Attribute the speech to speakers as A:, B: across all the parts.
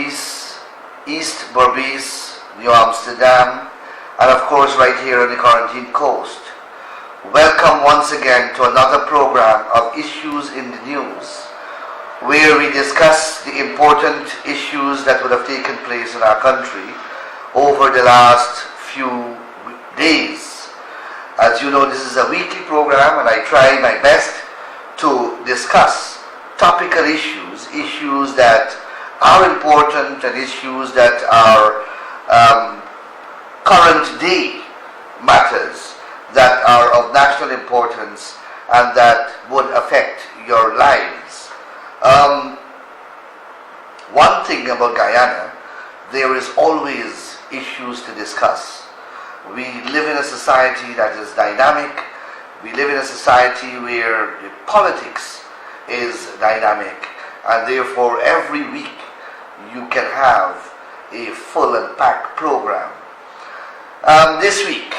A: Berbice, East Berbice, New Amsterdam, and of course right here on the Quarantine Coast. Welcome once again to another program of Issues in the News, where we discuss the important issues that would have taken place in our country over the last few days. As you know, this is a weekly program and I try my best to discuss topical issues, issues that are important and issues that are current day matters that are of national importance and that would affect your lives. One thing about Guyana, there is always issues to discuss. We live in a society that is dynamic. We live in a society where the politics is dynamic, and therefore every week you can have a full and packed program. This week,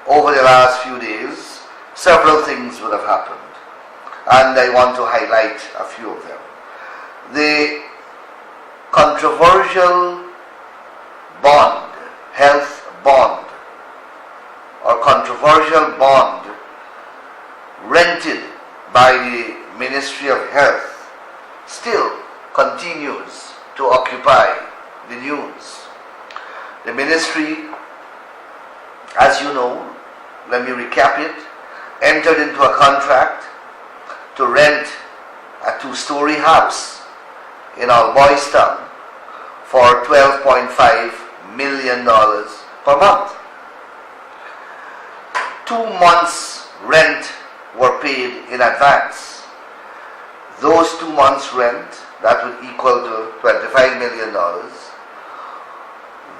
A: over the last few days, several things would have happened, and I want to highlight a few of them. The controversial bond, health bond, or controversial bond rented by the Ministry of Health still continues to occupy the news. The ministry, as you know, let me recap it, entered into a contract to rent a 2-story house in Albois Town for $12.5 million per month. 2 months rent were paid in advance. Those 2 months rent, that would equal to $25 million.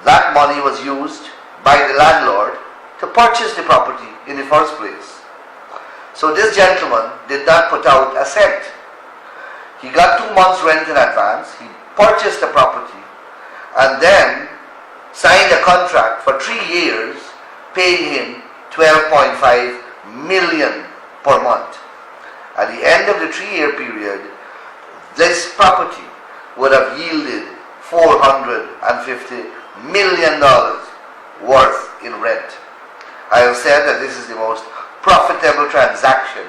A: That money was used by the landlord to purchase the property in the first place. So this gentleman did not put out a cent. He got 2 months rent in advance, he purchased the property, and then signed a contract for 3 years, paying him $12.5 million per month. At the end of the 3-year period, this property would have yielded $450 million worth in rent. I have said that this is the most profitable transaction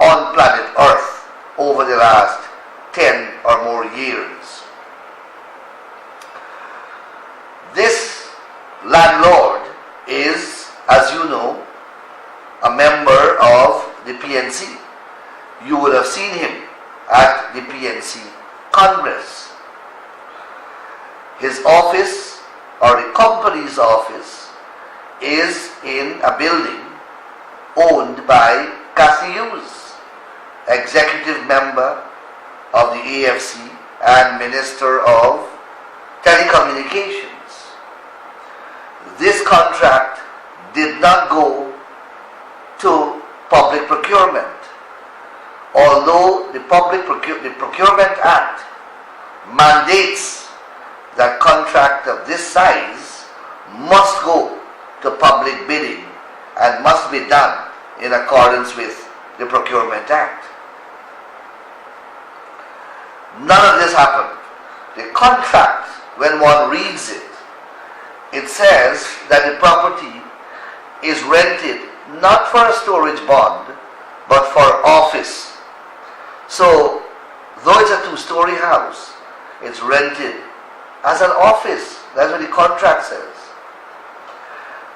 A: on planet Earth over the last 10 or more years. This landlord is, as you know, a member of the PNC. You would have seen him at the PNC Congress. His office, or the company's office, is in a building owned by Cathy Hughes, executive member of the AFC and Minister of Telecommunications. This contract did not go to public procurement, although the Procurement Act mandates that contract of this size must go to public bidding and must be done in accordance with the Procurement Act. None of this happened. The contract, when one reads it, it says that the property is rented not for a storage bond, but for office. So, though it's a 2-story house, it's rented as an office. That's what the contract says.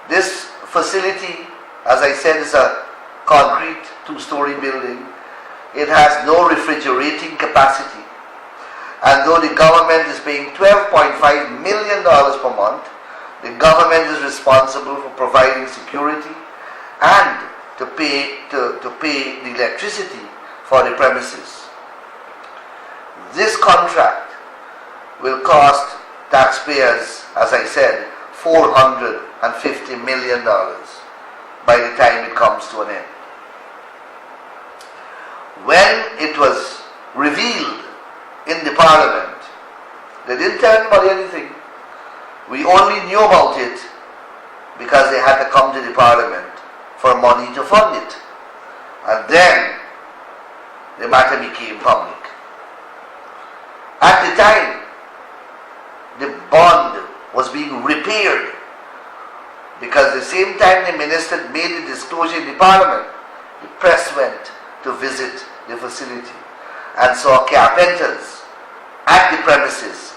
A: This facility, as I said, is a concrete 2-story building. It has no refrigerating capacity. And though the government is paying $12.5 million per month, the government is responsible for providing security and to pay the electricity for the premises. This contract will cost taxpayers, as I said, $450 million by the time it comes to an end. When it was revealed in the Parliament, they didn't tell anybody anything. We only knew about it because they had to come to the Parliament for money to fund it. And then the matter became public. At the time, the bond was being repaired, because the same time the minister made the disclosure in the parliament, the press went to visit the facility and saw carpenters at the premises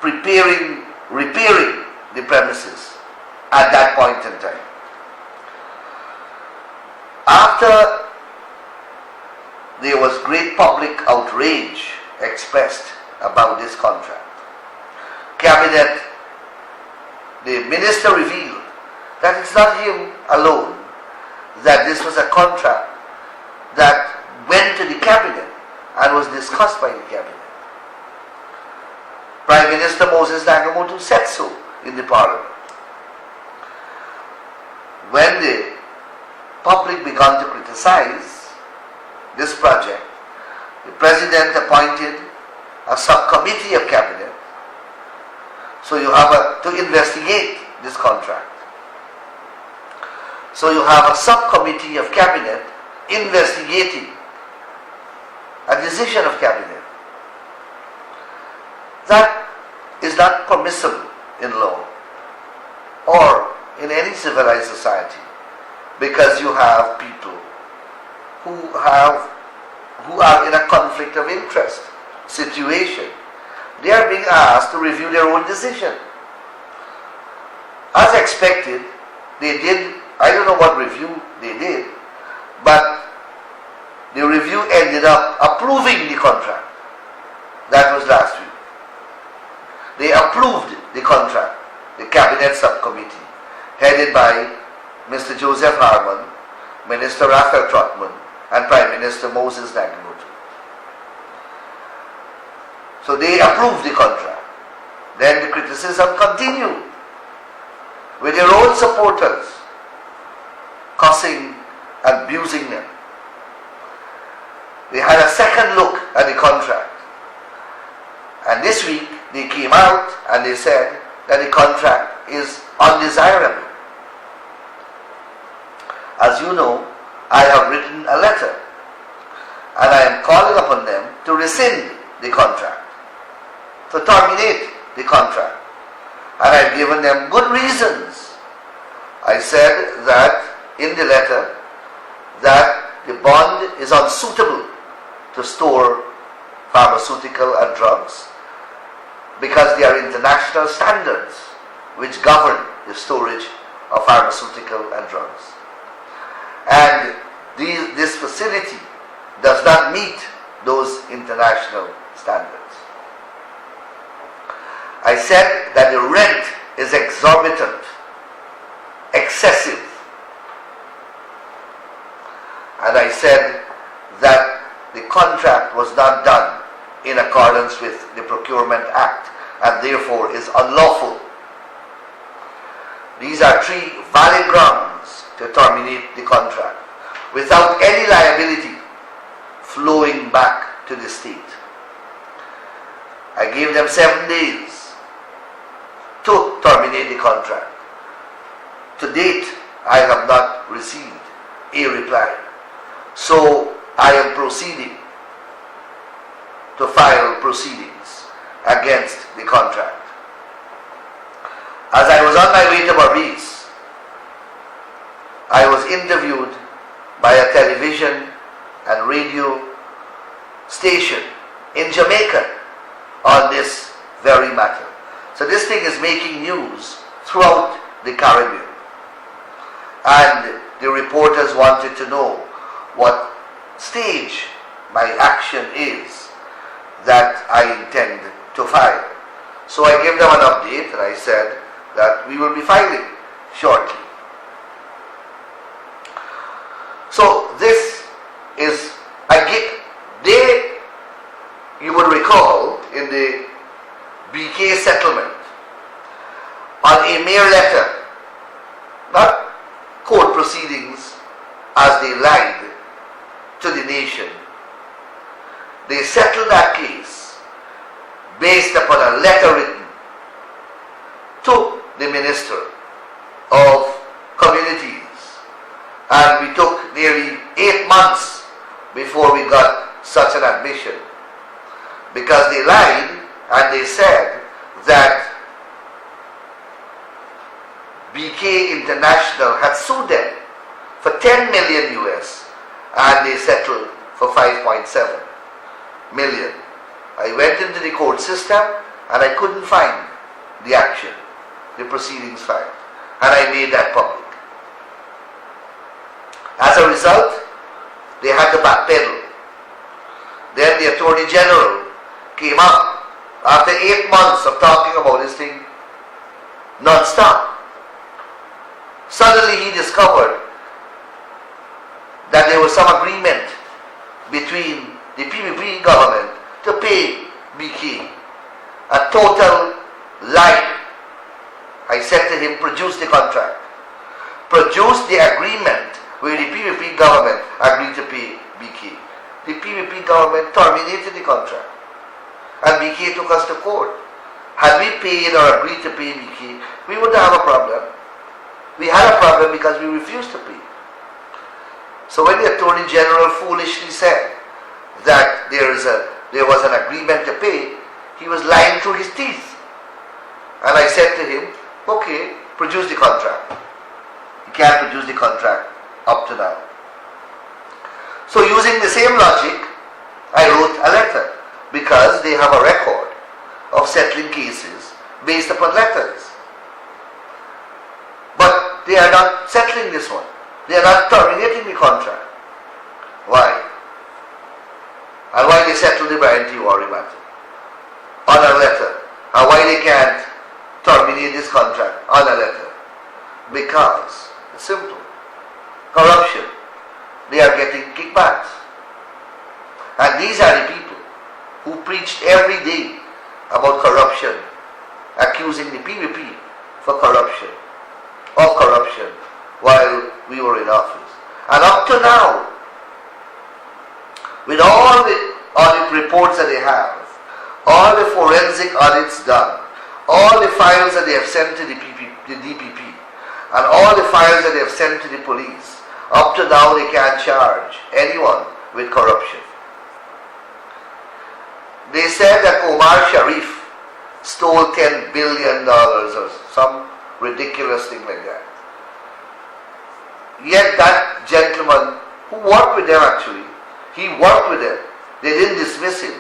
A: repairing the premises at that point in time. After there was great public outrage expressed about this contract, Cabinet, the minister revealed that it's not him alone, that this was a contract that went to the cabinet and was discussed by the cabinet. Prime Minister Moses Nangamotu said so in the parliament. When the public began to criticize this project, the president appointed a subcommittee of cabinet, so you have to investigate this contract. So you have a subcommittee of cabinet investigating a decision of cabinet. That is not permissible in law or in any civilized society, because you have people who are in a conflict of interest situation. They are being asked to review their own decision. As expected, they did, I don't know what review they did, but the review ended up approving the contract. That was last week. They approved the contract, the cabinet subcommittee, headed by Mr. Joseph Harmon, Minister Raphael Trotman, and Prime Minister Moses Nangamotu. So they approved the contract. Then the criticism continued with their own supporters cussing and abusing them. They had a second look at the contract. And this week they came out and they said that the contract is undesirable. As you know, I have written a letter and I am calling upon them to rescind the contract, to terminate the contract. And I've given them good reasons. I said that in the letter that the bond is unsuitable to store pharmaceutical and drugs because there are international standards which govern the storage of pharmaceutical and drugs. And this facility does not meet those international standards. I said that the rent is exorbitant, excessive. And I said that the contract was not done in accordance with the Procurement Act and therefore is unlawful. These are three valid grounds to terminate the contract without any liability flowing back to the state. I gave them 7 days to terminate the contract. To date, I have not received a reply. So I am proceeding to file proceedings against the contract. As I was on my way to Barbados, I was interviewed by a television and radio station in Jamaica on this very matter. So this thing is making news throughout the Caribbean. And the reporters wanted to know what stage my action is that I intend to file. So I gave them an update and I said that we will be filing shortly. So this is, you will recall in the BK settlement, on a mere letter, not court proceedings as they lied to the nation, they settled that case based upon a letter written to the Minister of Communities, and we took nearly 8 months before we got such an admission, because they lied and they said that BK International had sued them for 10 million US and they settled for 5.7 million. I went into the court system and I couldn't find the action, the proceedings filed, and I made that public. As a result, they had to backpedal. Then the Attorney General came up after 8 months of talking about this thing non-stop. Suddenly he discovered that there was some agreement between the PPP government to pay BK. A total lie. I said to him, produce the contract. Produce the agreement where the PPP government agreed to pay BK. The PPP government terminated the contract and BK took us to court. Had we paid or agreed to pay BK, we wouldn't have a problem. We had a problem because we refused to pay. So when the Attorney General foolishly said that there was an agreement to pay, he was lying through his teeth. And I said to him, okay, produce the contract. He can't produce the contract up to now. So using the same logic, I wrote a letter because they have a record of settling cases based upon letters. But they are not settling this one. They are not terminating the contract. Why? And why they settled the Brian T. Worry matter on a letter? And why they can't terminate this contract on a letter? Because it's simple. Corruption. They are getting kickbacks. And these are the people who preached every day about corruption, accusing the PPP for corruption, of corruption, while we were in office. And up to now, with all the audit reports that they have, all the forensic audits done, all the files that they have sent to the DPP, and all the files that they have sent to the police, up to now they can't charge anyone with corruption. They said that Omar Sharif stole $10 billion or some ridiculous thing like that. Yet that gentleman who worked with them actually, he worked with them. They didn't dismiss him.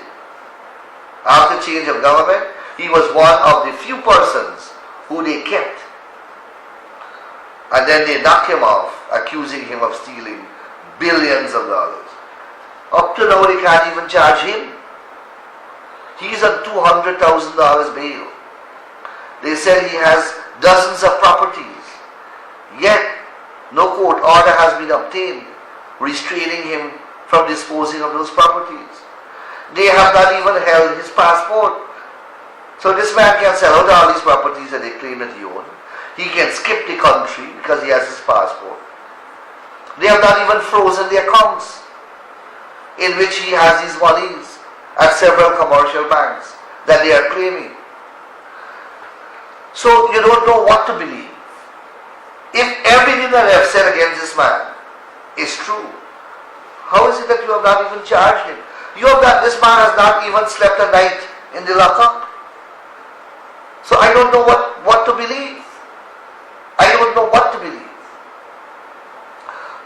A: After change of government, he was one of the few persons who they kept. And then they knocked him off, accusing him of stealing billions of dollars. Up to now, they can't even charge him. He's on $200,000 bail. They said he has dozens of properties. Yet, no court order has been obtained restraining him from disposing of those properties. They have not even held his passport. So this man can sell out all these properties that they claim that he owns. He can skip the country because he has his passport. They have not even frozen the accounts in which he has his monies at several commercial banks that they are claiming. So you don't know what to believe. If everything that I have said against this man is true, how is it that you have not even charged him? This man has not even slept a night in the lockup. So I don't know what to believe. I don't know what to believe.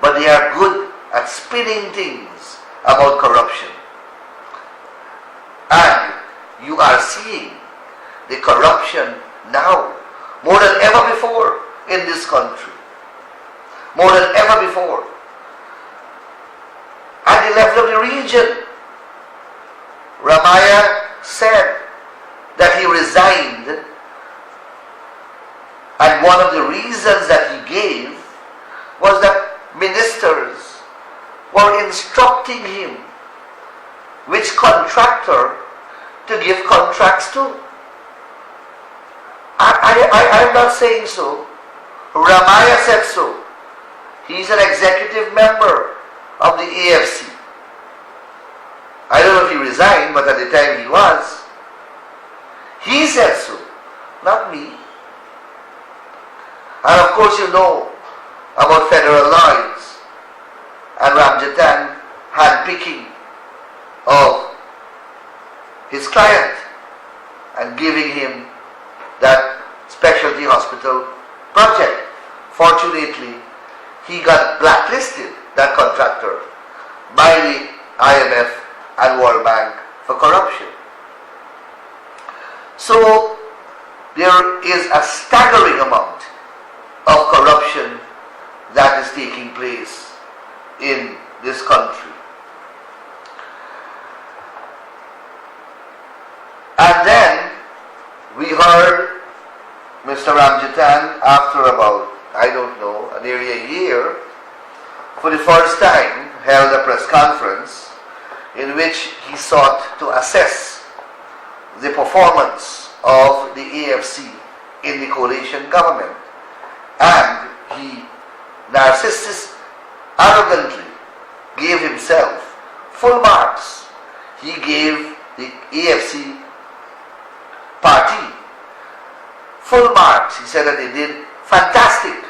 A: But they are good at spinning things about corruption. And you are seeing the corruption now more than ever before in this country. More than ever before. At the level of the region, Ramaiah said that he resigned, and one of the reasons that he gave was that ministers were instructing him which contractor to give contracts to. I'm not saying so. Ramaiah said so. He's an executive member of the AFC. I don't know if he resigned, but at the time he was. He said so, not me. And of course you know about Federal Lloyds and Ramjatan handpicking of his client and giving him that specialty hospital project. Fortunately, he got blacklisted, that contractor, by the IMF and World Bank for corruption. So there is a staggering amount of corruption that is taking place in this country. And then we heard Mr. Ramjithan, after about, nearly a year, for the first time held a press conference in which he sought to assess the performance of the AFC in the coalition government. And he arrogantly gave himself full marks. He gave the AFC party full marks. He said that they did fantastic,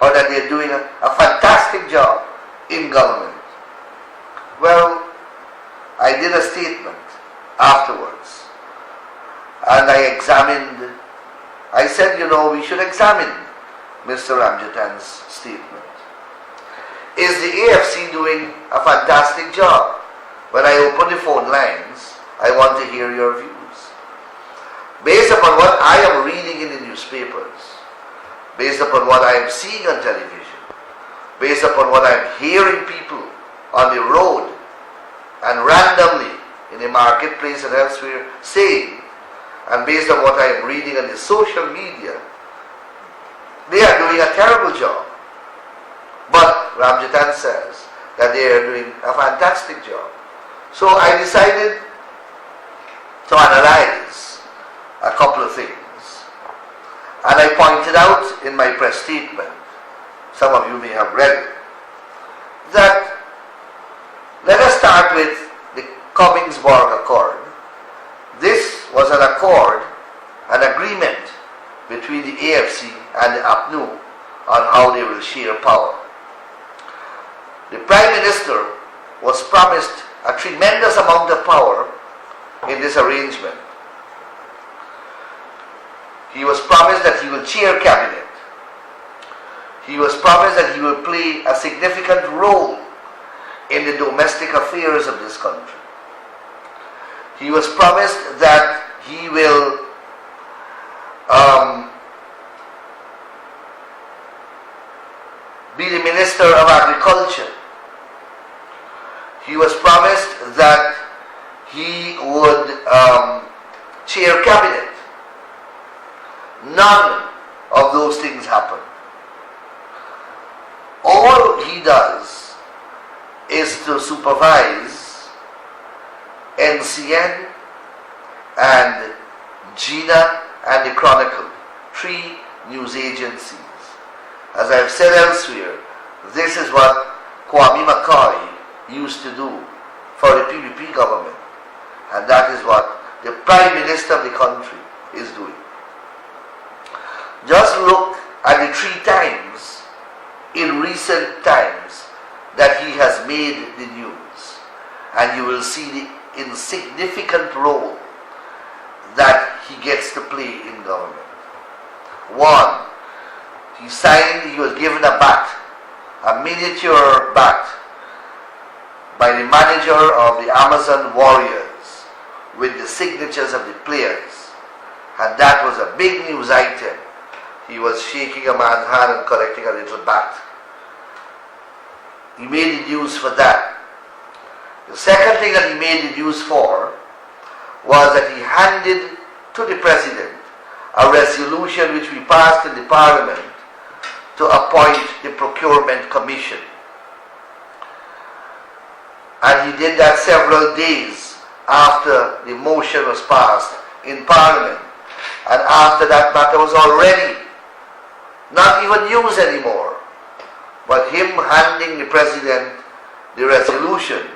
A: or that they're doing a fantastic job in government. Well, I did a statement afterwards, and I said, we should examine Mr. Ramjithan's statement. Is the AFC doing a fantastic job? When I open the phone lines, I want to hear your views. Based upon what I am reading in the newspapers, based upon what I am seeing on television, based upon what I am hearing people on the road and randomly in the marketplace and elsewhere saying, and based on what I am reading on the social media, they are doing a terrible job. But Ramjithan says that they are doing a fantastic job. So I decided to analyze a couple of things. And I pointed out in my press statement, some of you may have read it, that let us start with the Cummingsburg Accord. This was an accord, an agreement between the AFC and the APNU on how they will share power. The Prime Minister was promised a tremendous amount of power in this arrangement. He was promised that he will chair cabinet. He was promised that he will play a significant role in the domestic affairs of this country. He was promised that he will be the Minister of Agriculture. He was promised that he would chair cabinet. None of those things happen. All he does is to supervise NCN and GINA and the Chronicle, 3 news agencies. As I've said elsewhere, this is what Kwame McCoy used to do for the PPP government, and that is what the Prime Minister of the country is doing. Just look at the 3 times in recent times that he has made the news, and you will see the insignificant role that he gets to play in government. 1, he was given a bat, a miniature bat, by the manager of the Amazon Warriors with the signatures of the players, and that was a big news item. He was shaking a man's hand and collecting a little bat. He made the news for that. The second thing that he made the news for was that he handed to the President a resolution which we passed in the Parliament to appoint the Procurement Commission. And he did that several days after the motion was passed in Parliament, and after that matter was already not even news anymore. But him handing the President the resolution,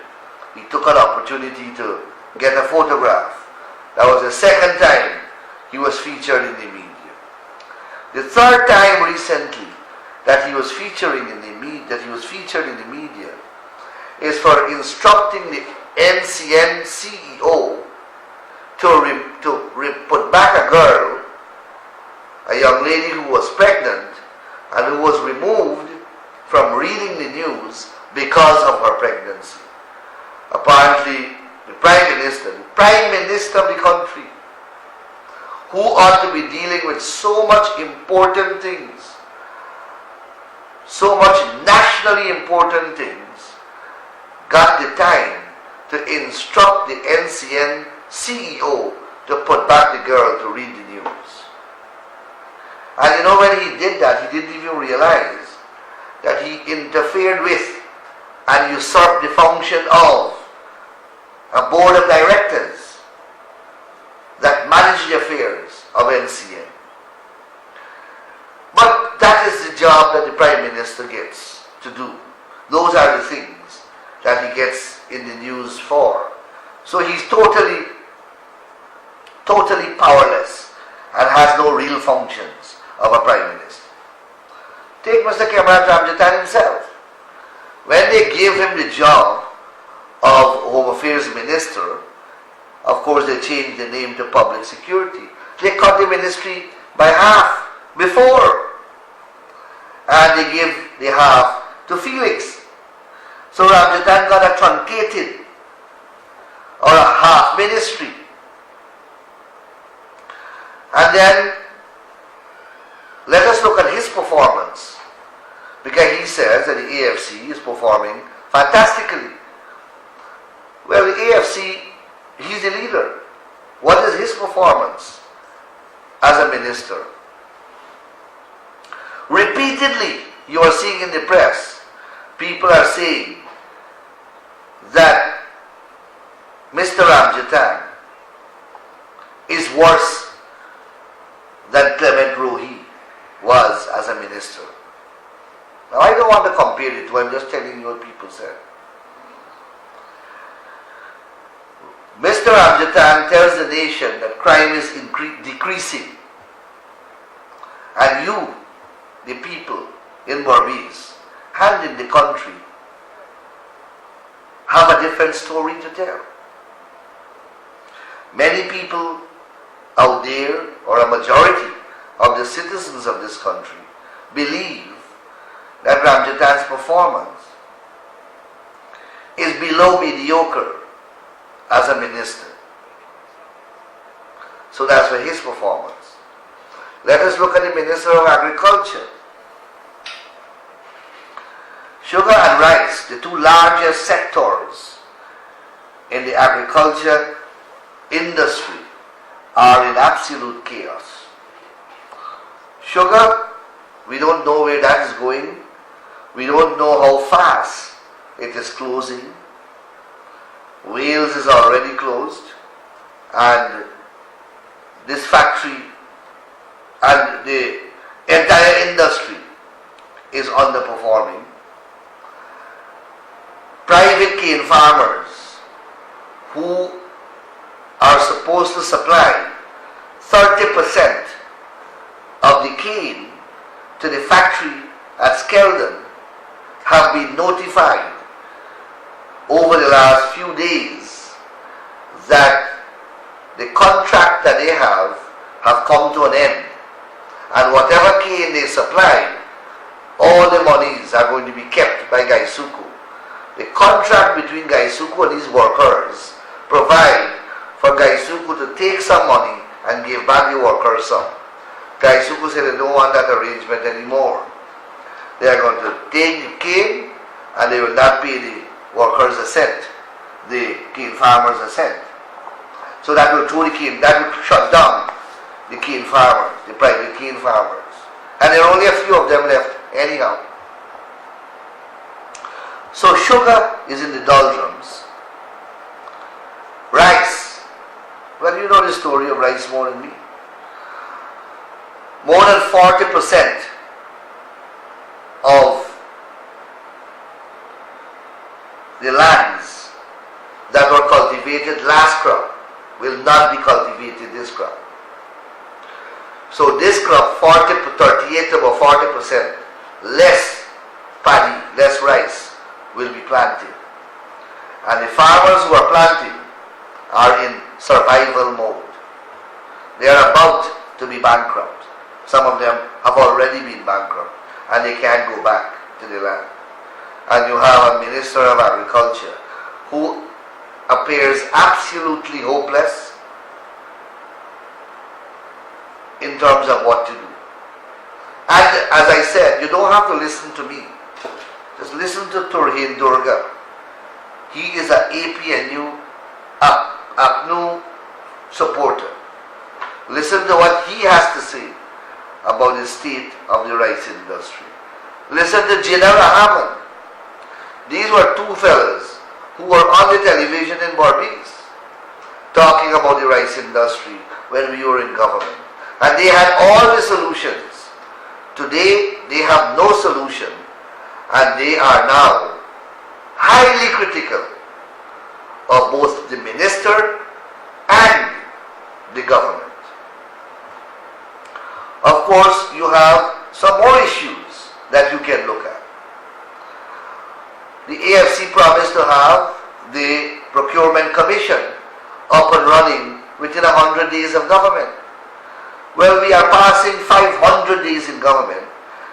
A: he took an opportunity to get a photograph. That was the second time he was featured in the media. The third time recently that he was featured in the media is for instructing the NCN CEO to put back a girl a young lady who was pregnant and who was removed from reading the news because of her pregnancy. Apparently, the Prime Minister of the country, who ought to be dealing with so much important things, so much nationally important things, got the time to instruct the NCN CEO to put back the girl to read the news. And you know, when he did that, he didn't even realize that he interfered with and usurped the function of a board of directors that manage the affairs of NCN. But that is the job that the Prime Minister gets to do. Those are the things that he gets in the news for. So he's totally powerless and has no real functions of a Prime Minister. Take Mr. Cameron Ramjattan himself. When they gave him the job of Home Affairs Minister, of course they changed the name to Public Security. They cut the ministry by half before, and they gave the half to Felix. So Ramjattan got a truncated or a half ministry. And then let us look at his performance, because he says that the AFC is performing fantastically. Well, the AFC, he's the leader. What is his performance as a minister? Repeatedly, you are seeing in the press, people are saying that Mr. Ramjattan is worse than Clement Rohi was as a minister. Now, I don't want to compare the two, I'm just telling you what people said. Mr. Ramjattan tells the nation that crime is decreasing, and you, the people in Berbice and in the country, have a different story to tell. Many people out there, or a majority of the citizens of this country, believe that Ramjattan's performance is below mediocre as a minister. So that's for his performance. Let us look at the Minister of Agriculture. Sugar and rice, the two largest sectors in the agriculture industry, are in absolute chaos. Sugar, we don't know where that is going. We don't know how fast it is closing. Wales is already closed, and this factory and the entire industry is underperforming. Private cane farmers who are supposed to supply 30% of the cane to the factory at Skeldon have been notified over the last few days that the contract that they have come to an end, and whatever cane they supply, all the monies are going to be kept by Gaisuku. The contract between Gaisuku and these workers provide for Gaisuku to take some money and give back the workers some. Gaisuku said they don't want that arrangement anymore. They are going to take the cane and they will not pay the workers a cent, the cane farmers a cent. So that will throw the cane, that will shut down the cane farmers, the private cane farmers. And there are only a few of them left anyhow. So sugar is in the doldrums. Rice. Well, you know the story of rice more than me. More than 40% of the lands that were cultivated last crop will not be cultivated this crop. So this crop, 38 to about 40% less paddy, less rice will be planted. And the farmers who are planting are in survival mode. They are about to be bankrupt. Some of them have already been bankrupt and they can't go back to the land. And you have a Minister of Agriculture who appears absolutely hopeless in terms of what to do. And as I said, you don't have to listen to me. Just listen to Turhen Durga. He is an APNU APNU supporter. Listen to what he has to say about the state of the rice industry. Listen to Jinnah Rahman. These were two fellas who were on the television in Berbice talking about the rice industry when we were in government. And they had all the solutions. Today, they have no solution and they are now highly critical of both the minister and the government. Of course, you have some more issues that you can look at. The AFC promised to have the Procurement Commission up and running within 100 days of government. Well, we are passing 500 days in government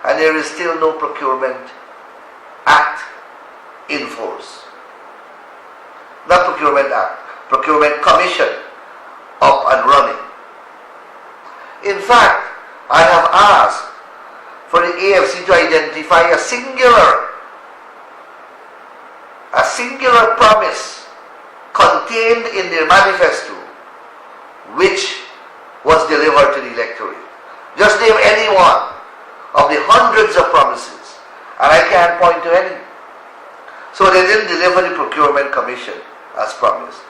A: and there is still no Procurement Act in force. Not Procurement Act, Procurement Commission up and running. In fact, I have asked for the AFC to identify a singular promise contained in their manifesto which was delivered to the electorate. Just name any one of the hundreds of promises and I can't point to any. So they didn't deliver the Procurement Commission as promised.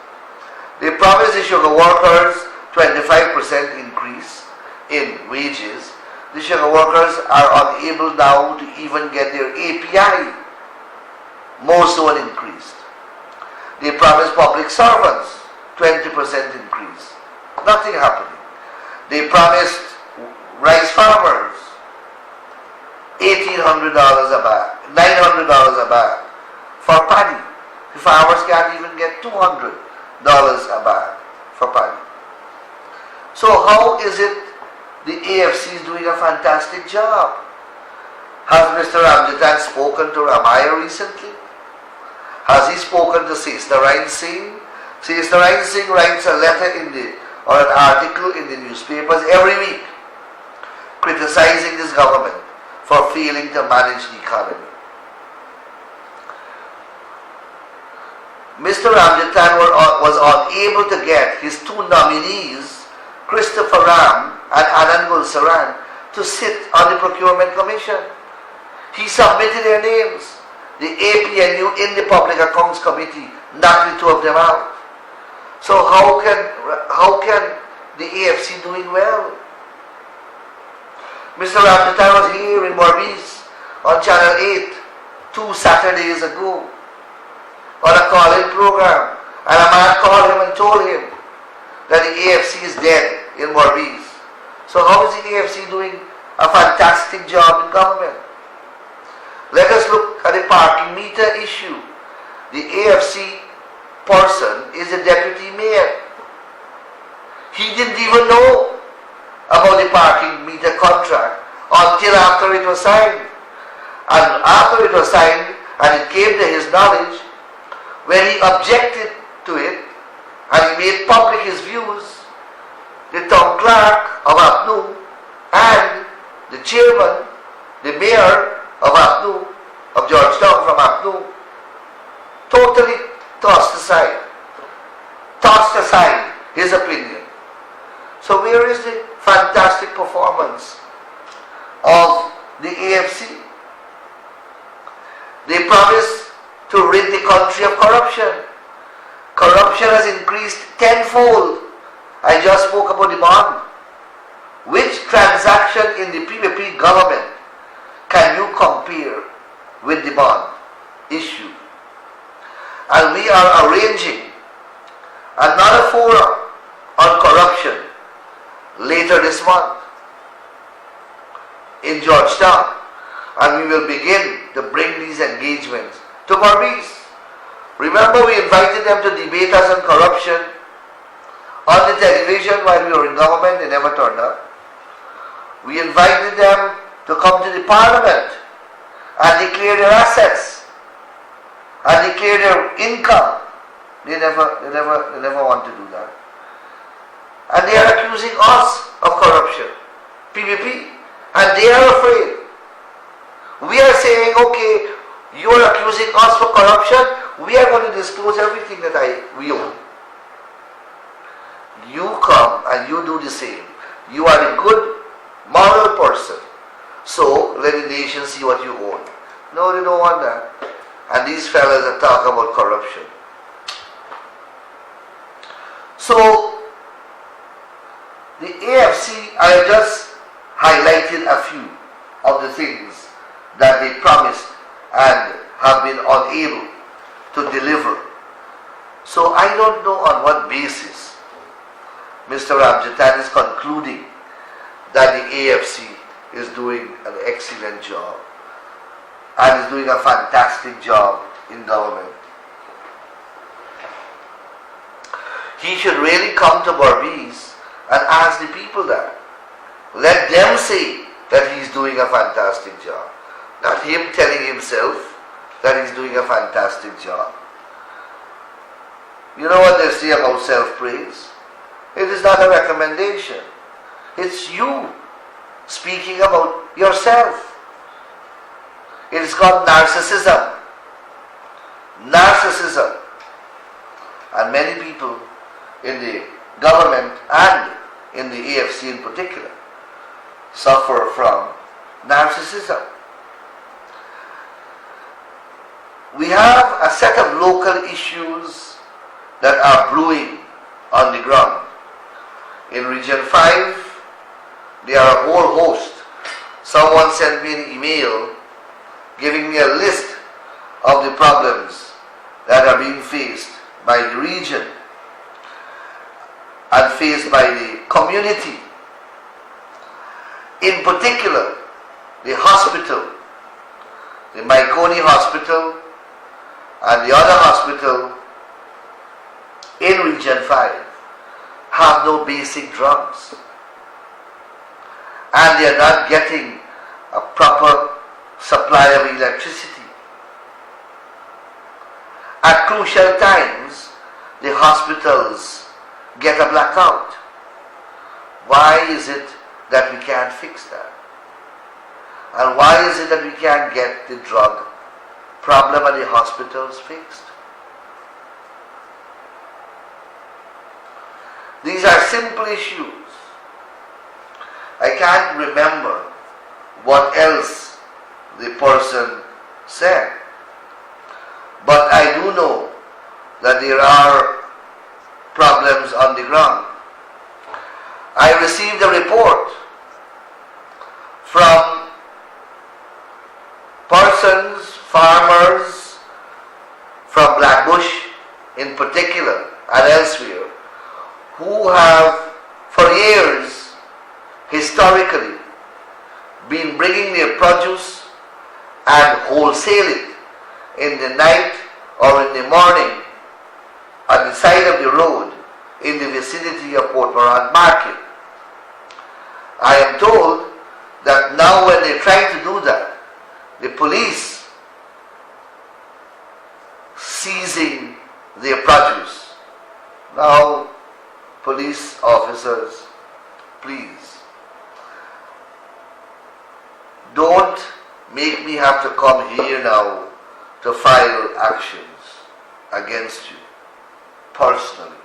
A: They promised the sugar workers 25% increase in wages. The sugar workers are unable now to even get their API, more so increased. They promised public servants 20% increase. Nothing happening. They promised rice farmers $1,800 a bag, $900 a bag for paddy. The farmers can't even get $200 a bag for paddy. So how is it the AFC is doing a fantastic job? Has Mr. Ramjatan spoken to Ramaiah recently? Has he spoken to Sesnarayan Singh? Sesnarayan Singh writes a letter or an article in the newspapers every week criticizing this government for failing to manage the economy. Mr. Ramjatan was unable to get his two nominees, Christopher Ram and Anand Gulsaran, to sit on the Procurement Commission. He submitted their names. The APNU in the Public Accounts Committee knocked the two of them out. So how can the AFC doing well? Mr. Ramjatan was here in Berbice on Channel 8 2 Saturdays ago on a call-in program, and a man called him and told him that the AFC is dead in Berbice. So how is the AFC doing a fantastic job in government? Let us look at the parking meter issue. The AFC person is the deputy mayor. He didn't even know about the parking meter contract until after it was signed. And after it was signed and it came to his knowledge, when he objected to it and he made public his views, the town clerk of APNU and the chairman, the mayor of APNU, of Georgetown from APNU, totally tossed aside his opinion. So where is the fantastic performance of the AFC? They promised to rid the country of corruption. Corruption has increased tenfold. I just spoke about the bond. Which transaction in the PPP government can you compare with the bond issue? And we are arranging another forum on corruption later this month in Georgetown, and we will begin to bring these engagements to Berbice. Remember, we invited them to debate us on corruption on the television while we were in government. They never turned up. We invited them to come to the parliament and declare their assets and declare their income. They never want to do that. And they are accusing us of corruption, PPP, and they are afraid. We are saying, okay, you are accusing us for corruption, we are going to disclose everything that we own. You come and you do the same. You are a good, moral person. So let the nation see what you own. No, they don't want that. And these fellas are talking about corruption. So the AFC, I have just highlighted a few of the things that they promised and have been unable to deliver. So I don't know on what basis Mr. Ramjatan is concluding that the AFC is doing an excellent job and is doing a fantastic job in government. He should really come to Berbice and ask the people that. Let them say that he's doing a fantastic job. Not him telling himself that he's doing a fantastic job. You know what they say about self-praise? It is not a recommendation. It's you speaking about yourself. It is called narcissism. Narcissism. And many people in the government and in the AFC in particular suffer from narcissism. We have a set of local issues that are brewing on the ground. In Region 5, there are a whole host. Someone sent me an email giving me a list of the problems that are being faced by the region and faced by the community. In particular, the hospital, the Maikoni Hospital and the other hospital in Region 5 have no basic drugs. And they are not getting a proper supply of electricity. At crucial times, the hospitals get a blackout. Why is it that we can't fix that? And why is it that we can't get the drug problem at the hospitals fixed? These are simple issues. I can't remember what else the person said. But I do know that there are problems on the ground. I received a report from persons, farmers from Blackbush in particular and elsewhere, who have for years historically been bringing their produce and wholesale it in the night or in the morning on the side of the road in the vicinity of Port Moran Market. I am told that now when they try to do that, the police seizing their produce. Now, police officers, please, don't make me have to come here now to file actions against you personally.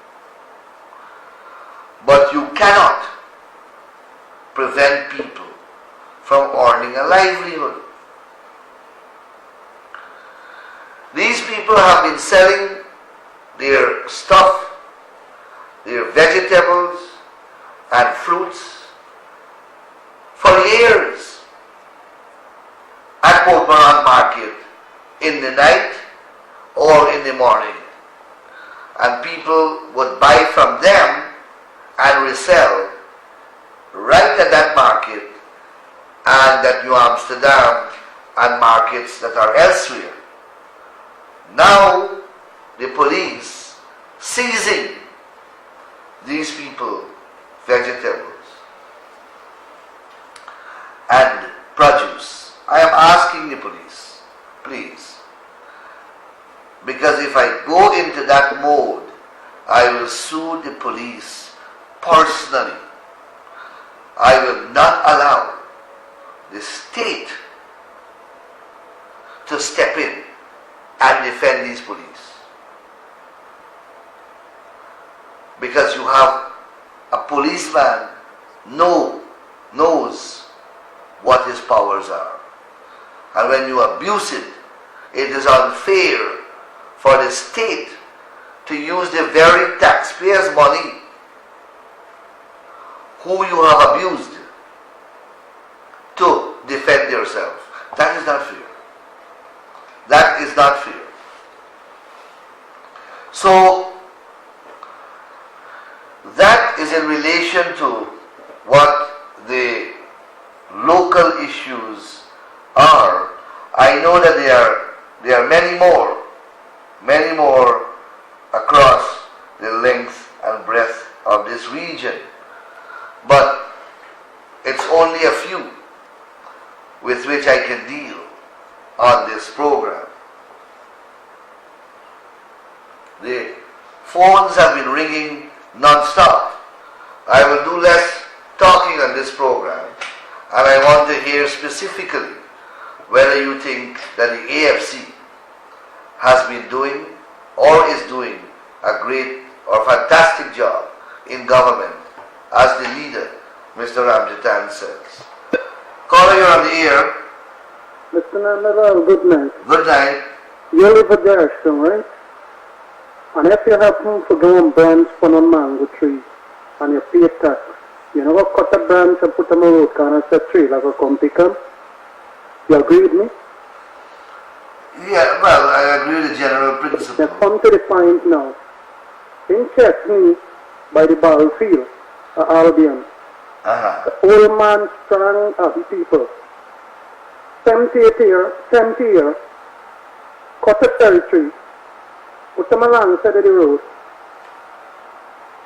A: But you cannot prevent people from earning a livelihood. These people have been selling their stuff, their vegetables and fruits for years at Port Moran Market in the night or in the morning. And people would buy from them and resell right at that market and at New Amsterdam and markets that are elsewhere. Now the police seizing these people vegetables. and produce. I am asking the police, please, because if I go into that mode, I will sue the police personally. I will not allow the state to step in and defend these police. Because you have a policeman knows what his powers are. And when you abuse it, it is unfair for the state to use the very taxpayers' money who you have abused to defend yourself. That is not fair. That is not fair. So, that is in relation to what the local issues are. I know that there are many more across the length and breadth of this region, but it's only a few with which I can deal on this program. The phones have been ringing non-stop. I will do less talking on this program, and I want to hear specifically whether you think that the AFC has been doing or is doing a great or fantastic job in government, as the leader, Mr. Ramjitan, says. Caller, you're on the air.
B: Mr. Nandaral, good night.
A: Good night.
B: You live at Garrison, right? And if you happen to go on branch from a mango tree and you pay tax, you never cut a branch and put them on a road car and say tree like a come pick them? You agree with me?
A: Yeah, well, I agree with the general principle.
B: Now come to the point now. In Chesney, by the battlefield, Albion, the old man strong happy people, 70 year, cut a territory, put them along the side of the road.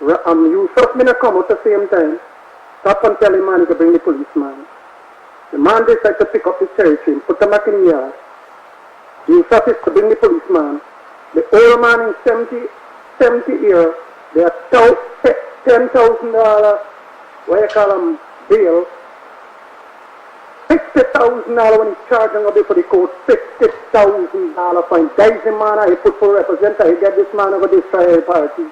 B: You first minute come at the same time, stop and tell the man to bring the policeman. The man decides to pick up the territory and put them back in the yard. You first is to bring the policeman. The old man in 70 year, they are $10,000, what you call them, bail. $60,000 when he's charging up for the court, $60,000 fine. That is the man I put for representative. He get this man over this trial party.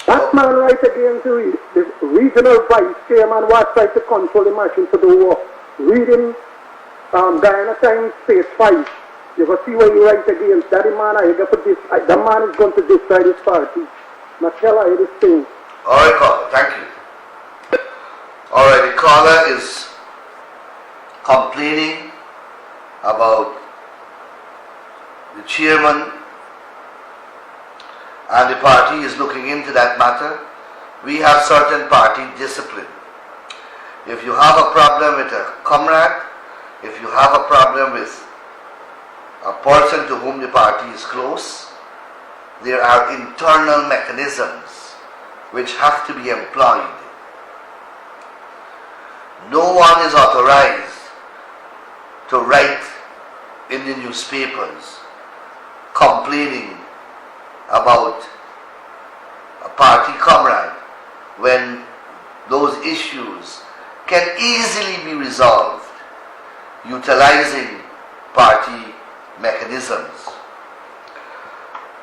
B: That man right against the regional vice chairman was trying to control the machine to do work. Reading Guyana Times page 5. You can see where you write against that man. The man is going to destroy this party. Now tell her this thing.
A: Alright, caller, thank you. Alright, the caller is complaining about the chairman, and the party is looking into that matter. We have certain party discipline. If you have a problem with a comrade, if you have a problem with a person to whom the party is close, there are internal mechanisms which have to be employed. No one is authorized to write in the newspapers complaining about a party comrade when those issues can easily be resolved utilizing party mechanisms.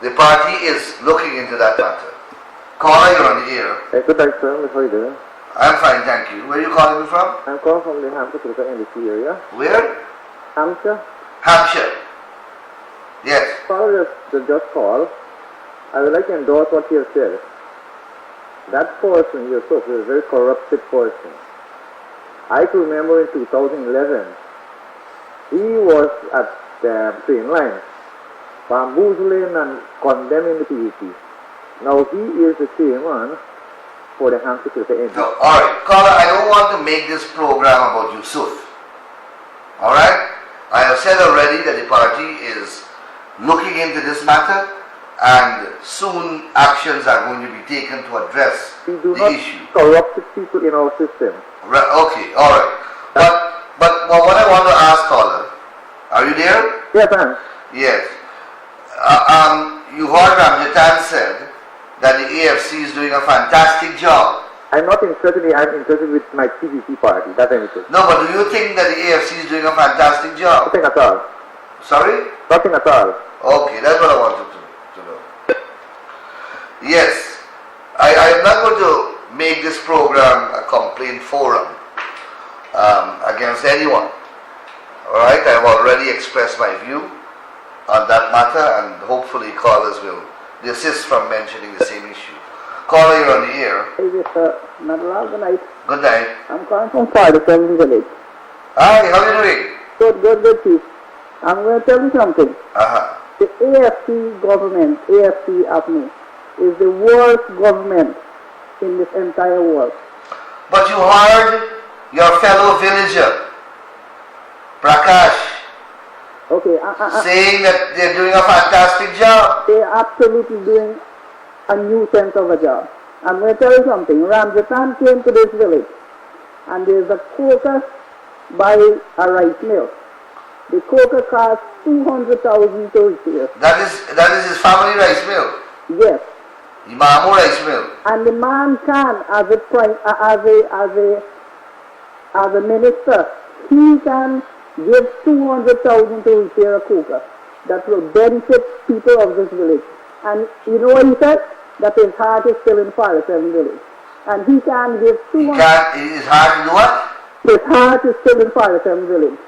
A: The party is looking into that matter. Caller, you're on the air.
C: Hey, good night, sir. How are you doing?
A: I'm fine, thank you. Where are you calling me from?
C: I'm calling from the Hampshire NDC area.
A: Where?
C: Hampshire?
A: Hampshire. Yes.
C: Caller just call. I would like to endorse what you have said. That person you spoke is a very corrupted person. I can remember in 2011, he was at the train line, bamboozling and condemning the PUP. Now he is the chairman for the Hampshire NDC.
A: No, alright. Caller, I don't want to make this program about Yusuf. Alright? I have said already that the party is looking into this matter, and soon actions are going to be taken to address
C: We do
A: the
C: not
A: issue.
C: corrupt people in our system.
A: Okay, alright. But what I want to ask, caller, are you there?
C: Yes, ma'am.
A: Yes. You heard Ramjitan said that the AFC is doing a fantastic job.
C: I'm not interested in, I'm interested with my PVC party. That's anything.
A: No, but do you think that the AFC is doing a fantastic job?
C: Nothing at all.
A: Sorry?
C: Nothing at all.
A: Okay, that's what I wanted to know. Yes, I am not going to make this program a complaint forum against anyone. Alright, I have already expressed my view on that matter, and hopefully callers will desist from mentioning the same issue. Caller, you're on the air.
B: Hey, Mr. Nadal, good night.
A: Good night.
B: I'm calling from Farderson Village.
A: Hi, how are you doing?
B: Good, Chief. I'm going to tell you something.
A: Uh-huh.
B: The AFC government, AFC AFNI, is the worst government in this entire world.
A: But you heard your fellow villager, Prakash,
B: Okay,
A: saying that they're doing a fantastic job.
B: they are absolutely doing a nuisance of a job. I'm going to tell you something. Ramjitan came to this village, and there's a coker by a rice mill. The coker costs 200,000 to repair.
A: That is his family rice mill,
B: Yes.
A: Imamu rice mill.
B: And the man can, as a minister, he can give 200,000 to repair a cooker that will benefit people of this village. And you know what he said? That his heart is still in Farderson village. And he can give 200.
A: It is hard to do what?
B: His heart is still in Farderson village.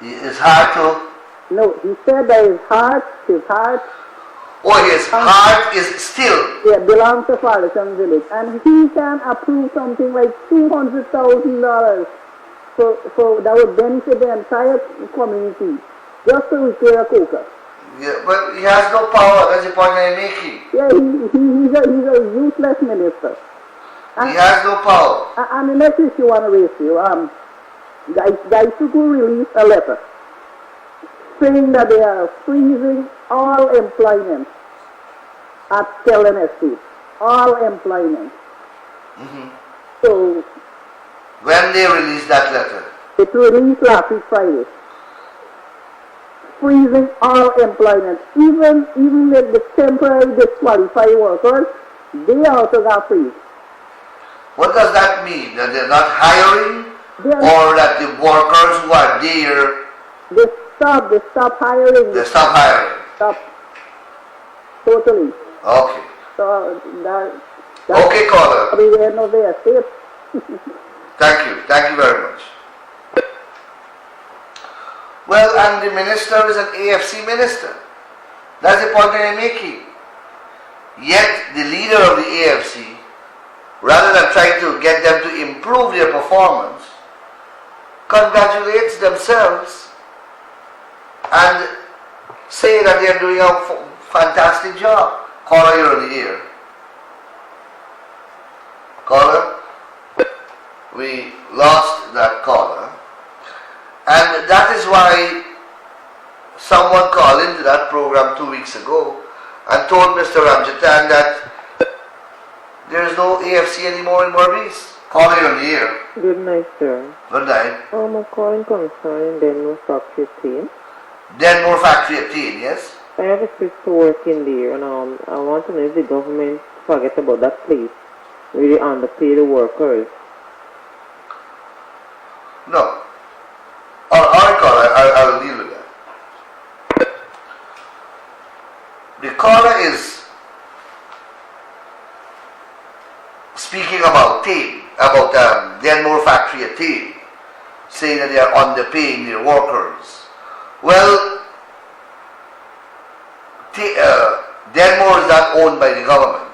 A: It is hard to.
B: No, he said that his heart,
A: Oh, his heart is still.
B: yeah, belongs to Farderson village. And he can approve something like $200,000. So that would benefit the entire community, just to repair a cooker.
A: Yeah, but he has no power. That's the point I'm making.
B: Yeah, he's a useless minister.
A: He has no power.
B: And the next issue I want to raise to you, Gaisuku released a letter saying that they are freezing all employment at Kellen Estate. All employment. So
A: When they released that letter,
B: it released last week Friday. Freezing all employment. Even the temporary disqualified workers, they also got freezed.
A: what does that mean? That they're not hiring,
B: They are-
A: or that the workers who are there,
B: They stop hiring.
A: they stop hiring?
B: Stop. Totally.
A: Okay.
B: So that
A: Okay, caller.
B: everywhere no there. Safe.
A: Thank you very much. Well, and the minister is an AFC minister. That's the point I'm making. Yet the leader of the AFC, rather than trying to get them to improve their performance, congratulates themselves and say that they are doing a fantastic job. Caller, you're on the air. Caller? We lost that caller, and that is why someone called into that program 2 weeks ago and told Mr. Ramjitan that there is no AFC anymore in Berbice. Caller, you're on the air.
D: Good night, sir.
A: Good night.
D: I'm calling concerning Denver Factory team.
A: Denmore Factory 18, yes?
D: I have a sister working there, and I want to know if the government forget about that place, really underpay the workers.
A: No. Alright, caller, I'll deal with that. The caller is speaking about Denmore Factory 18, saying that they are underpaying their workers. Well, Denmore is not owned by the government,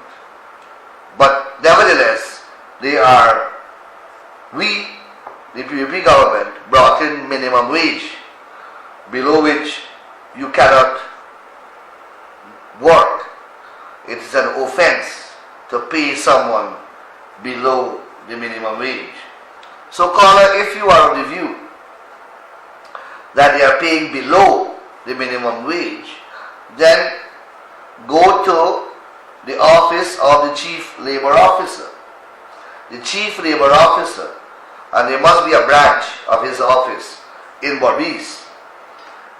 A: but nevertheless, the PPP government brought in minimum wage, below which you cannot work. It is an offense to pay someone below the minimum wage. So caller, if you are of the view that they are paying below the minimum wage, then go to the office of the Chief Labor Officer. The Chief Labor Officer and there must be a branch of his office in Berbice,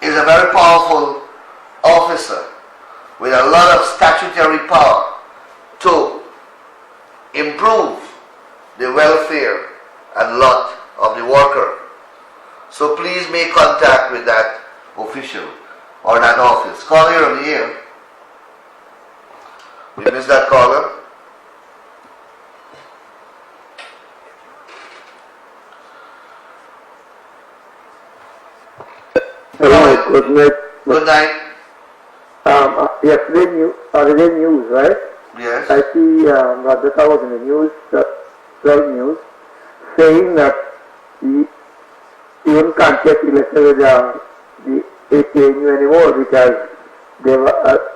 A: is a very powerful officer with a lot of statutory power to improve the welfare and lot of the worker. So please make contact with that official or that office. Call here on the air. We missed that caller.
C: Hello, good night.
A: Good night.
C: Yesterday news, right?
A: Yes.
C: I see that I was in the news, 12 news, saying that the even can't get elected with the APNU anymore because they were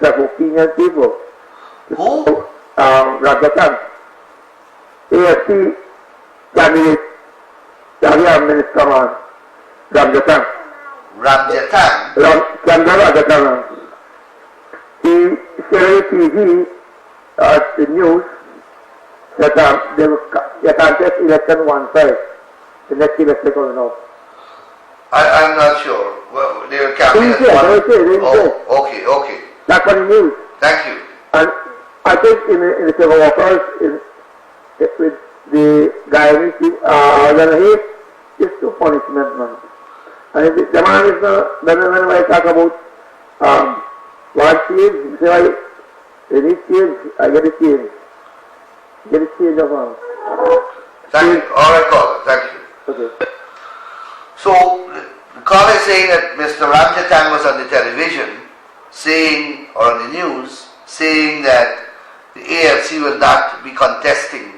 C: self-opinion people.
A: Who?
C: Rajatan, AFC candidate, Area Minister man, Rajatan.
A: Ramjatan.
C: Chandra Rajatan. He said on TV at the news that they contest election one side. The next election coming up.
A: I'm not sure. Well, they were campaigning.
C: They say.
A: Oh, okay.
C: That's what the news.
A: Thank you.
C: And I think in the civil workers, with the guy it's too punishment, man. And if the man is not, then when I talk about what change, say they need change, I get a change. Get a change of
A: Thank you. All right, caller. Thank you.
C: Okay.
A: So, the caller is saying that Mr. Ramjatan was on the television saying, or on the news, saying that the AFC will not be contesting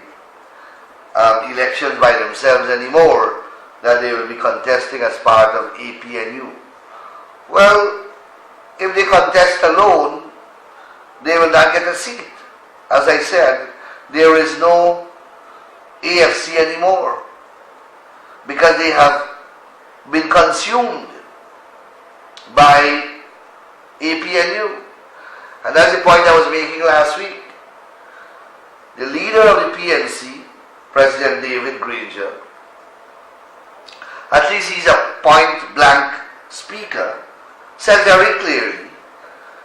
A: elections by themselves anymore, that they will be contesting as part of APNU. Well, if they contest alone, they will not get a seat. As I said, there is no AFC anymore because they have been consumed by APNU. And that's the point I was making last week. The leader of the PNC, President David Granger, at least he's a point-blank speaker, said very clearly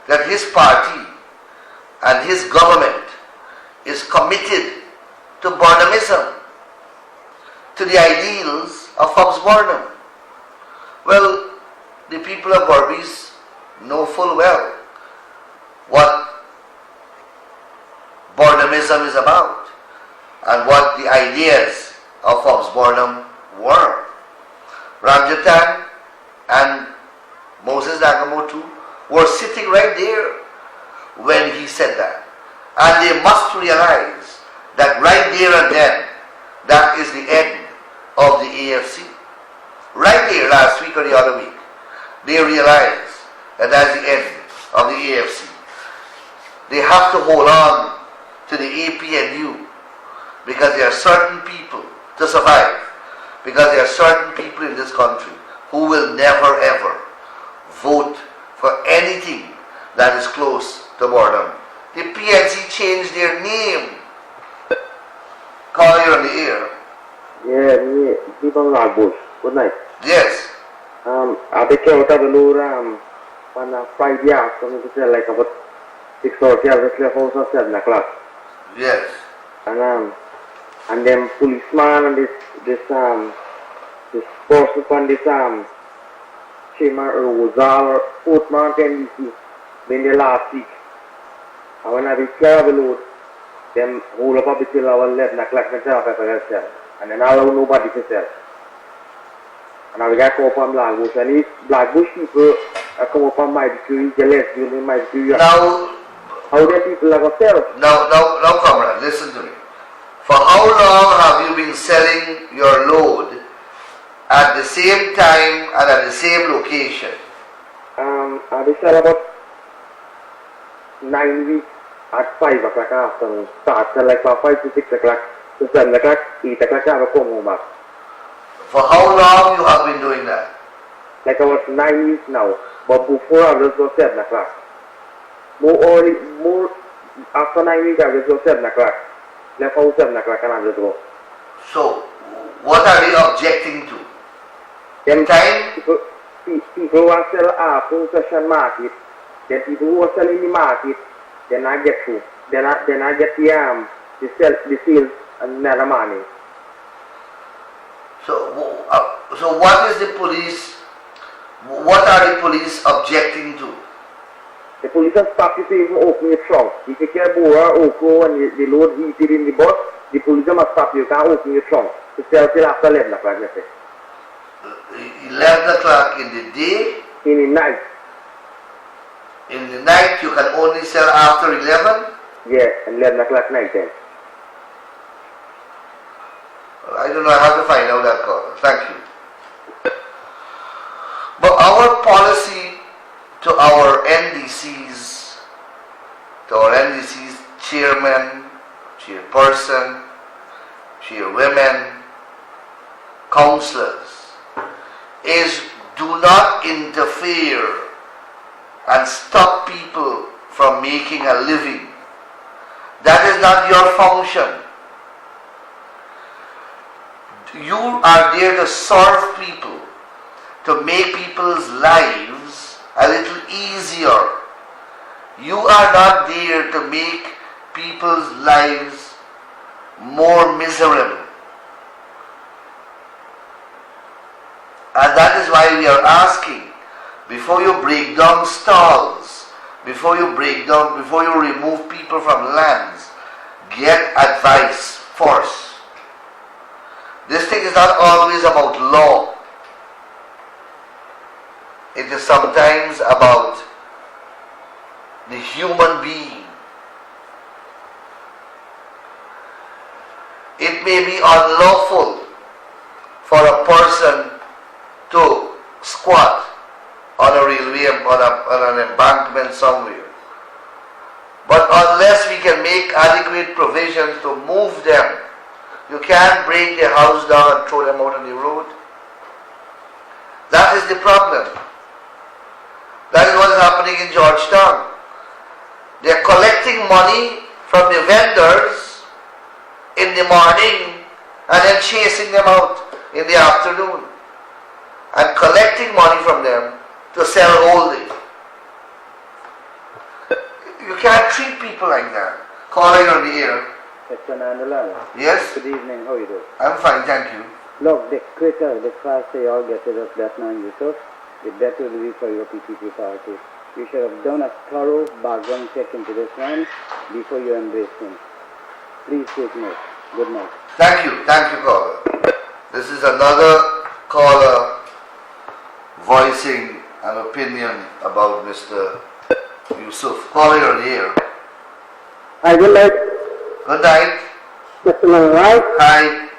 A: that his party and his government is committed to Burnhamism, to the ideals of Fox Burnham. Well, the people of Berbice know full well what Burnhamism is about and what the ideas of Fox Burnham were. Ramjatan and Moses Nagamotu were sitting right there when he said that. And they must realize that right there and then, that is the end of the AFC. Right there last week or the other week, they realized that that's the end of the AFC. They have to hold on to the APNU because there are certain people to survive, because there are certain people in this country who will never ever vote for anything that is close to Burnham. The PNC changed their name. Call you on the air.
C: Yeah, people are bush. Good night.
A: Yes.
C: I think I would have a low on a Friday afternoon to say like about 6 or 7 hours or 7 o'clock.
A: Yes.
C: And then policeman and this person from this Chima Rosal Fort Mountain been there last week. And when I be travel them hold up until our 11 o'clock myself and then I don't know nobody to tell. And I got come up on Blackbush and these Blackbush people come up on my degree, jealous, you know, my degree.
A: Now,
C: how the people are going to tell?
A: now, comrade, listen to me. For how long have you been selling your load at the same time and at the same location?
C: I be sell about 9 weeks at 5 o'clock afternoon. Start sell like from 5 to 6 o'clock to 7 o'clock, 8 o'clock I have come home back.
A: For how long you have been doing that?
C: Like about 9 weeks now, but before I was go 7 o'clock. More after 9 weeks I was go 7 o'clock. Left out 7 o'clock and I just go.
A: So, What are they objecting to?
C: Them
A: Time?
C: people who sell full session market, then people who are selling the market, then I get through. Then I get the sales and another money.
A: So what is the police, what are the police objecting to?
C: The police have stopped you to even open your trunk. If you can't open and the load heated in the bus, the police have stopped you, can't open your trunk. To sell till after 11 o'clock, let's say.
A: 11 o'clock in the day?
C: In the night.
A: In the night you can only sell after 11?
C: Yeah, 11 o'clock night time.
A: I don't know, I have to find out that call. Thank you. But our policy to our NDCs, chairman, chairperson, chairwomen, councillors, is do not interfere and stop people from making a living. That is not your function. You are there to serve people, to make people's lives a little easier. You are not there to make people's lives more miserable. And that is why we are asking, before you break down stalls, before you remove people from lands, get advice first. This thing is not always about law. It is sometimes about the human being. It may be unlawful for a person to squat on a railway, on an embankment somewhere. But unless we can make adequate provisions to move them, you can't break their house down and throw them out on the road. That is the problem. That is what is happening in Georgetown. They are collecting money from the vendors in the morning and then chasing them out in the afternoon and collecting money from them to sell all day. You can't treat people like that. Calling on the air.
E: Mr. Nandalal.
A: Yes?
E: Good evening, how are you doing?
A: I'm fine, thank you.
E: Look, the quicker, the faster you all get rid of that man Yusuf, the better it will be for your PPP party. You should have done a thorough background check into this man before you embrace him. Please take note. Good night.
A: Thank you, caller. This is another caller voicing an opinion about Mr. Yusuf. Caller, you're on the air.
B: I would like
A: Good night.
B: Mr. Manrai.
A: Hi.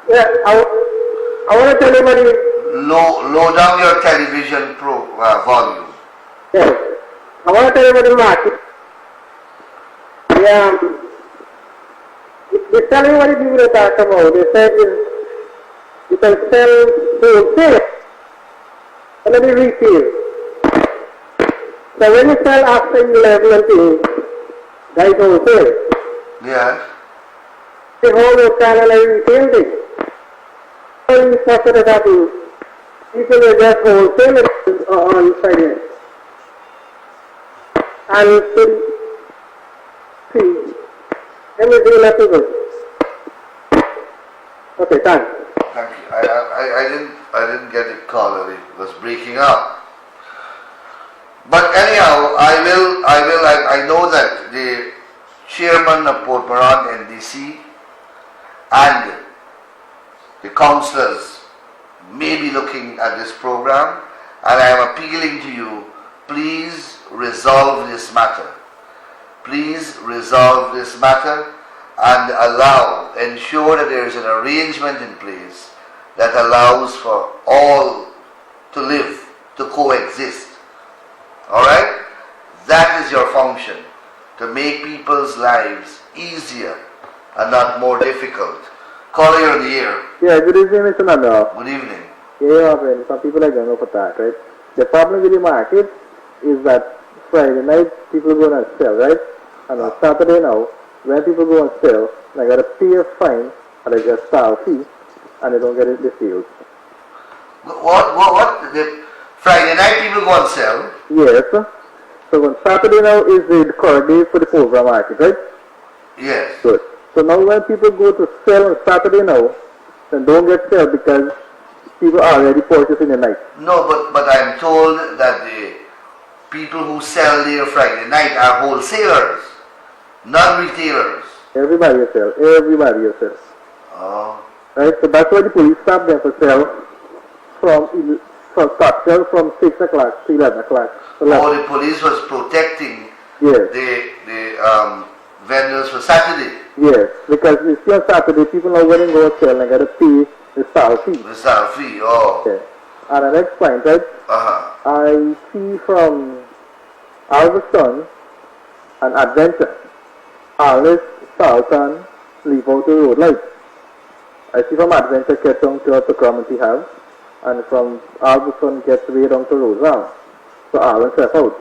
B: Yeah, I want to tell everybody.
A: Low down your television volume.
B: Yes, I want to tell everybody market. Yeah, they tell me what people are talking about. They said you can sell wholesale and then retail. So when you sell after 11 and things, that is wholesale.
A: Yes.
B: The whole channel is retail thing. So you suffer that people will just wholesale it on Friday. And see, everything left to go. Okay, thanks.
A: Thank you. I didn't get it, caller. It was breaking up. But anyhow, I know that the chairman of Port Moran NDC and the councillors may be looking at this program, and I am appealing to you, please resolve this matter. Please resolve this matter and ensure that there is an arrangement in place that allows for all to live, to coexist. Alright? That is your function, to make people's lives easier and not more difficult. Caller, you're on the air.
C: Yeah, good evening, Mr. Nanda.
A: Good evening.
C: Yeah, well, some people are going for that, right? The problem with the market is that Friday night people go and sell, right? And on Saturday now, when people go and sell, they got to pay a fine and they get style fee, and they don't get it the sales.
A: What? The Friday night people go and sell?
C: Yes. So on Saturday now is the correct day for the program market, right?
A: Yes.
C: Good. So now when people go to sell on Saturday now, then don't get sell because people are already purchasing the night.
A: No, but I'm told that the people who sell there Friday night are wholesalers, not retailers.
C: Everybody will sell. Everybody will sell.
A: Oh.
C: Right? So that's why the police stop them for sell from start sell from 6 o'clock to 11 o'clock.
A: Oh, the police was protecting
C: Yes.
A: the vendors for Saturday.
C: Yes. Because you see on Saturday, people know when they go sell and got to pay the style fee.
A: The style fee, oh.
C: Okay. And the next point, right?
A: Uh-huh.
C: I see from Alverson and Adventure, Alice, Salton, leave out the road light. I see from Adventure get down to Cromarty House, and from Alverson gets way down to Rosal. So Alice left out.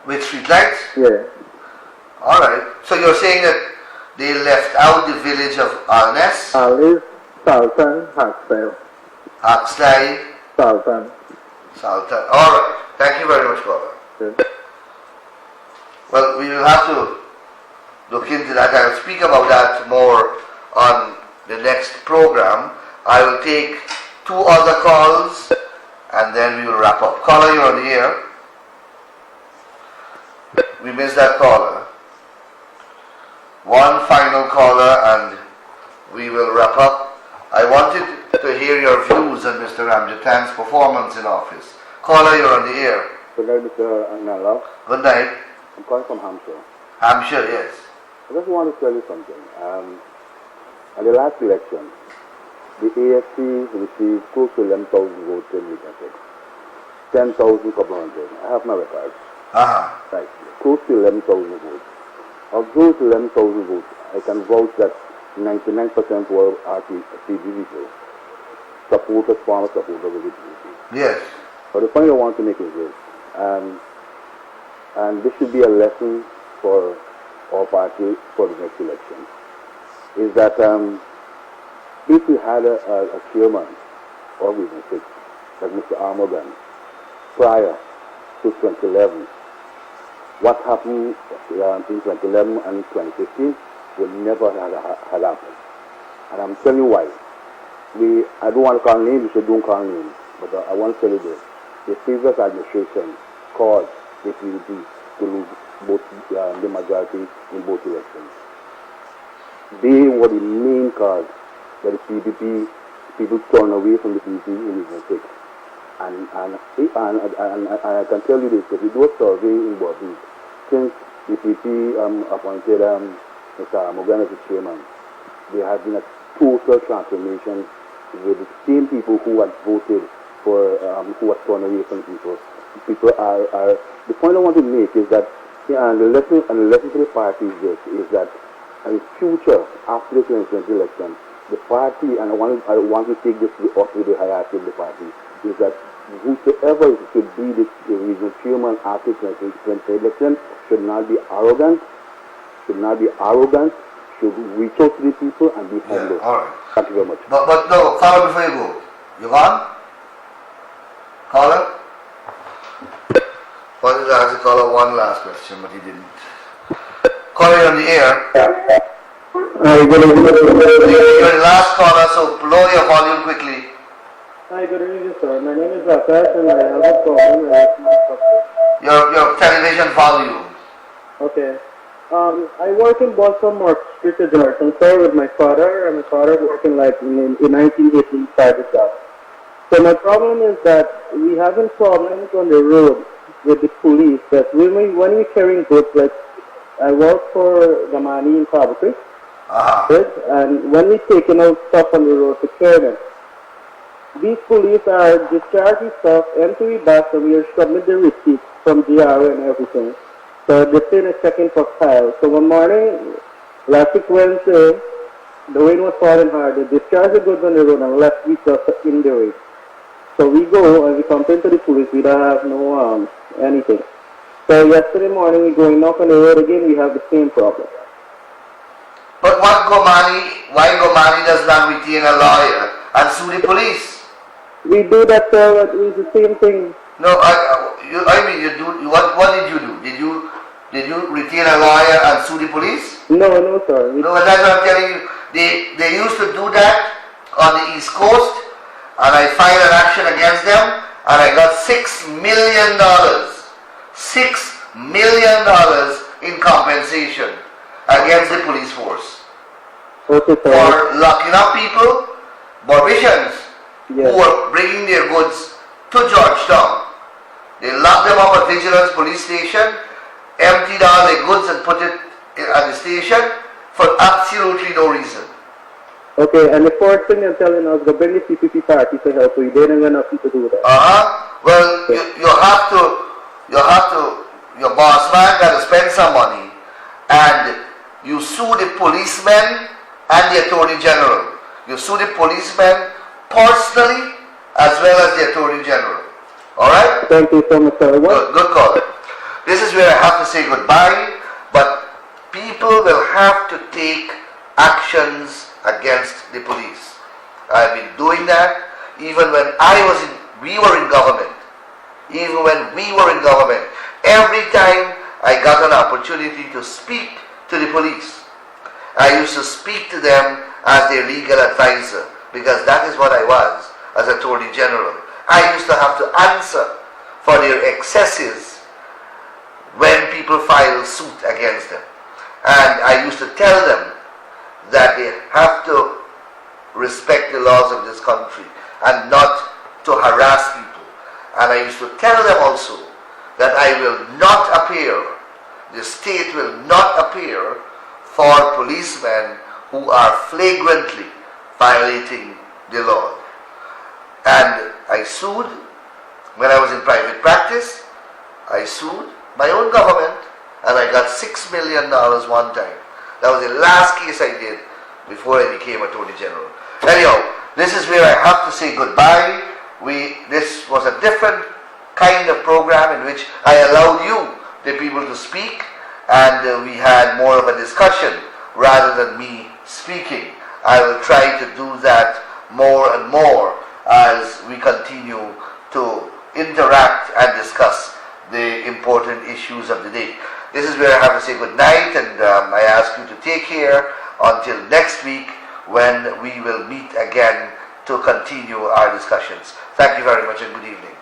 A: With street lights?
C: Yeah.
A: Alright. So you're saying that they left out the village of Alness,
C: Alice, Salton, Hackstyle,
A: Haxley,
C: Salton.
A: Salton. Alright. Thank you very much, Baba.
C: Good.
A: Well, we will have to look into that. I'll speak about that more on the next program. I will take 2 other calls and then we will wrap up. Caller, you're on the air. We missed that caller. One final caller and we will wrap up. I wanted to hear your views on Mr. Ramjatan's performance in office. Caller, you're on the air.
F: Good night, Mr. Nala.
A: Good night.
F: I'm calling from Hampshire.
A: Hampshire, yes.
F: I just want to tell you something. At the last election, the AFC received close to 11,000 votes in Middlesex. 10,000 couple hundred. I have my records.
A: Uh-huh.
F: Right. Close to 11,000 votes. Of those 11,000 votes, I can vouch that 99% were RPD people. Supporters, former supporters of the PDP.
A: Yes.
F: But the point I want to make is this, and this should be a lesson for our party for the next election, is that if we had a chairman of Region 6, like Mr. Armogan, prior to 2011, what happened in 2011 and 2015 would never have happened. And I'm telling you why. I don't want to call names, we don't call names, but I want to tell you this. The previous administration caused the PDP to lose both the majority in both elections. They were the main cause that the PDP people turned away from the PDP in Region 6. And I can tell you this, if you do a survey in Bobby, since the PDP appointed Mr. Morgan as the chairman, there has been a total transformation with the same people who had voted for, who had turned away from people. People are the point I want to make is that, and the lesson for the party is this, is that in future, after the 2020 election, the party, and I want to take this up with the hierarchy of the party, is that whosoever should be the regional chairman after the 2020 election should not be arrogant, should reach out to the people and be humble.
A: All right.
F: Thank you very much.
A: But no, caller, before you go. You gone? Caller? Wanted to ask the caller one last question, but he didn't. Caller, you're on the air. You're the last caller, so lower your volume quickly.
D: Hi, good evening, sir. My name is Rakesh and I have a problem with my customer.
A: Your television volume.
D: Okay. I work in Boston Mark Street, Jordan, sir, with my father, and my father working like in 1980 started job. So my problem is that we having problems on the road with the police. That when we're carrying goods, like I work for Gamani in Cabo Creek, and when we're taking out stuff on the road to carry them, these police are discharging stuff, empty bags, and we are submitting the receipts from GR and everything. So they're still checking for files. So one morning, last week Wednesday, the rain was falling hard. They discharged the goods on the road and left we just in the rain. So we go and we complain to the police. We don't have no anything. So yesterday morning we going knock on the road again. We have the same problem.
A: But why Gomani does not retain a lawyer and sue the police?
D: We do that, sir. It's the same thing.
A: No, I mean, you do. What did you do? Did you retain a lawyer and sue the police?
D: No, sir.
A: No, that's what I'm telling you. They used to do that on the East Coast, and I filed an action against them, and I got $6 million. $6 million in compensation against the police force
D: Okay, sir.
A: for locking up people, Barbicians,
D: Yes.
A: who were bringing their goods to Georgetown. They locked them up at Vigilance Police Station, emptied all their goods and put it at the station for absolutely no reason.
D: Okay, and the first thing you're telling us, go bring the CPP party to help you. They don't have enough people to do that.
A: Well, your boss man got to spend some money, and you sue the policemen and the Attorney General. You sue the policemen personally as well as the Attorney General. Alright?
D: Thank you so much, sir.
A: Good call. This is where I have to say goodbye, but people will have to take actions against the police. I've been doing that even when we were in government. Even when we were in government. Every time I got an opportunity to speak to the police, I used to speak to them as their legal advisor, because that is what I was as Attorney General. I used to have to answer for their excesses when people filed suit against them. And I used to tell them that they have to respect the laws of this country and not to harass people. And I used to tell them also that I will not appear, the state will not appear for policemen who are flagrantly violating the law. And I sued, when I was in private practice, I sued my own government, and I got $6 million one time. That was the last case I did before I became Attorney General. Anyhow, this is where I have to say goodbye. This was a different kind of program in which I allowed you, the people, to speak, and we had more of a discussion rather than me speaking. I will try to do that more and more as we continue to interact and discuss the important issues of the day. This is where I have to say good night, and I ask you to take care until next week, when we will meet again to continue our discussions. Thank you very much and good evening.